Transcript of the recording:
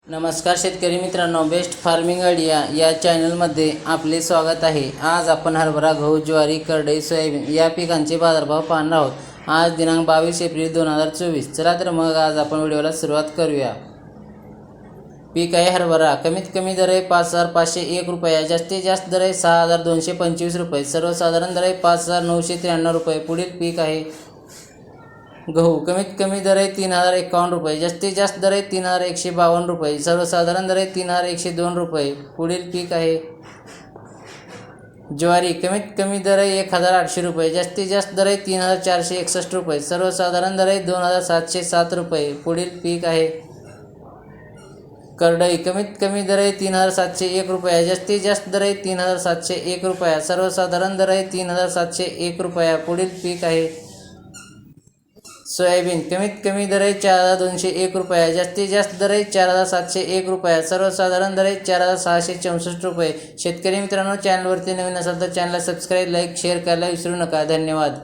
नमस्कार शेतकरी मित्रांनो, बेस्ट फार्मिंग आयडिया या चॅनलमध्ये आपले स्वागत आहे। आज आपण हरभरा, गहू, ज्वारी, करडई, सोयाबीन या पिकांचे बाजारभाव पाहणार आहोत। आज दिनांक 22 एप्रिल 2024। चला तर मग आज आपण व्हिडिओला सुरुवात करूया। पीक आहे हरभरा। कमीत कमी दर आहे 5,501 रुपये, जास्तीत जास्त दर आहे 6,225 रुपये, सर्वसाधारण दर आहे 5,993 रुपये। पुढील पीक आहे गहू। कमीत कमी दर आहे 3,051 रुपये, जास्तीत जास्त दर आहे 3,152 रुपये, सर्वसाधारण दर आहे 3,102 रुपये। पुढील पीक आहे ज्वारी। कमीत कमी दर आहे 1,800 रुपये, जास्तीत जास्त दर आहे 3,461 रुपये, सर्वसाधारण दर आहे 2,707 रुपये। पुढील पीक आहे करडई। कमीत कमी दर आहे 3,701 रुपये, जास्तीत जास्त दर आहे 3,701 रुपया, सर्वसाधारण दर आहे 3,701 रुपया। पुढील पीक आहे सोयाबीन। कमीत कमी दर आहे 4,201 रुपये, जास्तीत जास्त दर आहे 4,701 रुपये, सर्वसाधारण दर आहे 4,664 रुपये। शेतकरी मित्रांनो, चॅनलवरती नवीन असाल तर चॅनलला सबस्क्राईब, लाईक, शेअर करायला विसरू नका। धन्यवाद।